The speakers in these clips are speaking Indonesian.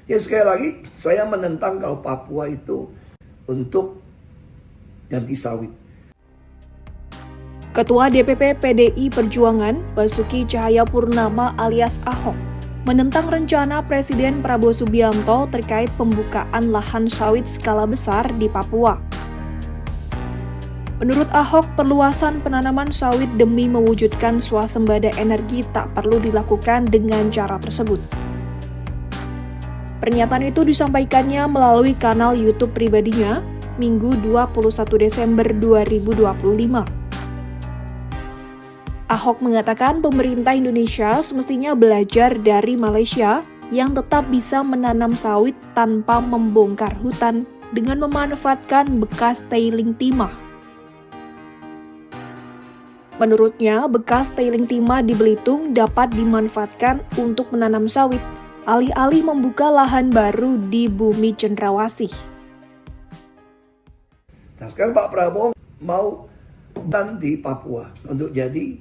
Ya sekali lagi, saya menentang kalau Papua itu untuk ganti sawit. Ketua DPP PDI Perjuangan, Basuki Cahayapurnama alias Ahok, menentang rencana Presiden Prabowo Subianto terkait pembukaan lahan sawit skala besar di Papua. Menurut Ahok, perluasan penanaman sawit demi mewujudkan swasembada energi tak perlu dilakukan dengan cara tersebut. Pernyataan itu disampaikannya melalui kanal YouTube pribadinya, Minggu 21 Desember 2025. Ahok mengatakan pemerintah Indonesia semestinya belajar dari Malaysia yang tetap bisa menanam sawit tanpa membongkar hutan dengan memanfaatkan bekas tailing timah. Menurutnya, bekas tailing timah di Belitung dapat dimanfaatkan untuk menanam sawit, alih-alih membuka lahan baru di bumi cendrawasih. Nah sekarang Pak Prabowo mau hutan di Papua untuk jadi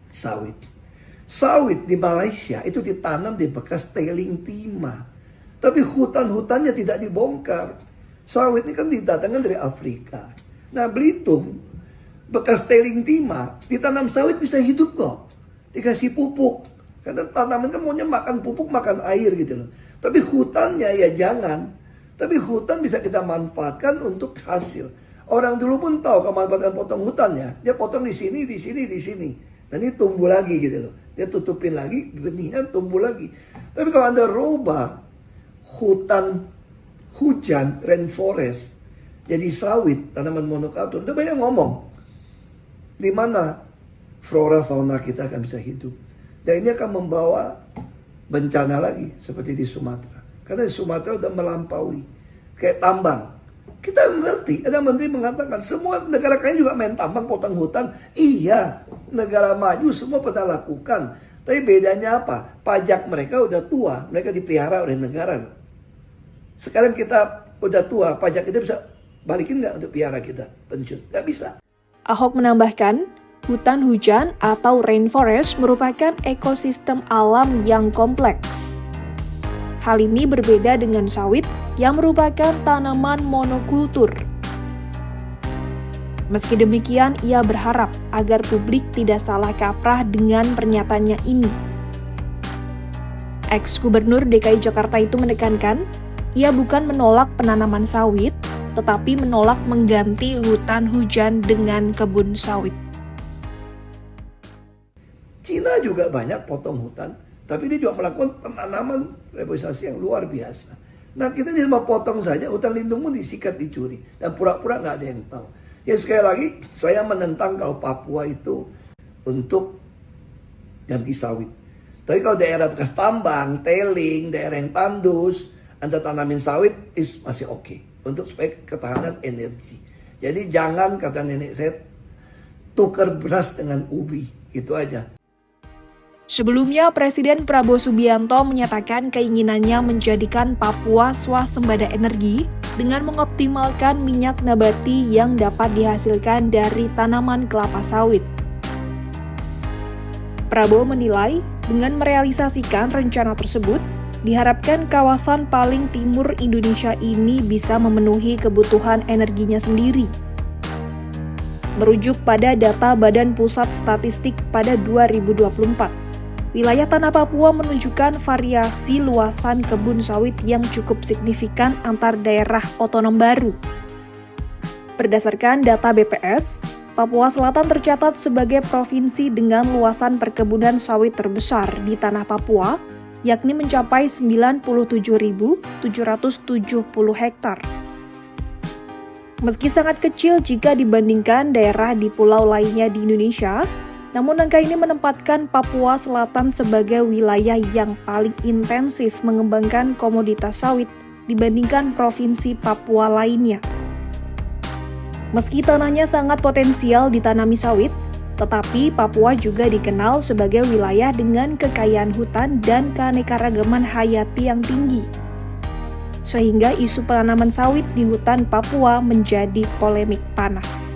sawit. Sawit di Malaysia itu ditanam di bekas tailing timah. Tapi hutan-hutannya tidak dibongkar. Sawit ini kan didatangkan dari Afrika. Nah Belitung, bekas tailing timah, ditanam sawit bisa hidup kok. Dikasih pupuk. Karena tanaman kan maunya makan pupuk, makan air gitu loh. Tapi hutannya ya jangan. Tapi hutan bisa kita manfaatkan untuk hasil. Orang dulu pun tahu kalau manfaatkan potong hutannya. Dia potong di sini, di sini, di sini. Dan ini tumbuh lagi gitu loh. Dia tutupin lagi, benihnya tumbuh lagi. Tapi kalau Anda rubah hutan hujan, rainforest, jadi sawit, tanaman monokultur, itu banyak ngomong. Di mana flora fauna kita akan bisa hidup. Dan ini akan membawa bencana lagi seperti di Sumatera. Karena di Sumatera udah melampaui. Kayak tambang. Kita mengerti, ada menteri mengatakan semua negara kaya juga main tambang, potong hutan. Iya, negara maju semua pernah lakukan. Tapi bedanya apa? Pajak mereka udah tua, mereka dipelihara oleh negara. Sekarang kita udah tua, pajak kita bisa balikin nggak untuk pelihara kita pensiun? Nggak bisa. Ahok menambahkan, hutan hujan atau rainforest merupakan ekosistem alam yang kompleks. Hal ini berbeda dengan sawit yang merupakan tanaman monokultur. Meski demikian, ia berharap agar publik tidak salah kaprah dengan pernyataannya ini. Ex-Gubernur DKI Jakarta itu menekankan, ia bukan menolak penanaman sawit, tetapi menolak mengganti hutan hujan dengan kebun sawit. Cina juga banyak potong hutan, tapi dia juga melakukan penanaman reforestasi yang luar biasa. Nah kita cuma potong saja, hutan lindung pun disikat, dicuri, dan pura-pura nggak ada yang tahu. Ya sekali lagi, saya menentang kalau Papua itu untuk ganti sawit. Tapi kalau daerah bekas tambang, tailing, daerah yang tandus, Anda tanamin sawit, masih oke. Untuk supaya ketahanan energi. Jadi jangan, kata nenek saya, tukar beras dengan ubi. Itu aja. Sebelumnya, Presiden Prabowo Subianto menyatakan keinginannya menjadikan Papua swasembada energi dengan mengoptimalkan minyak nabati yang dapat dihasilkan dari tanaman kelapa sawit. Prabowo menilai, dengan merealisasikan rencana tersebut, diharapkan kawasan paling timur Indonesia ini bisa memenuhi kebutuhan energinya sendiri. Merujuk pada data Badan Pusat Statistik pada 2024, wilayah tanah Papua menunjukkan variasi luasan kebun sawit yang cukup signifikan antar daerah otonom baru. Berdasarkan data BPS, Papua Selatan tercatat sebagai provinsi dengan luasan perkebunan sawit terbesar di tanah Papua, yakni mencapai 97.770 hektar. Meski sangat kecil jika dibandingkan daerah di pulau lainnya di Indonesia, namun angka ini menempatkan Papua Selatan sebagai wilayah yang paling intensif mengembangkan komoditas sawit dibandingkan provinsi Papua lainnya. Meski tanahnya sangat potensial ditanami sawit, tetapi Papua juga dikenal sebagai wilayah dengan kekayaan hutan dan keanekaragaman hayati yang tinggi. Sehingga isu penanaman sawit di hutan Papua menjadi polemik panas.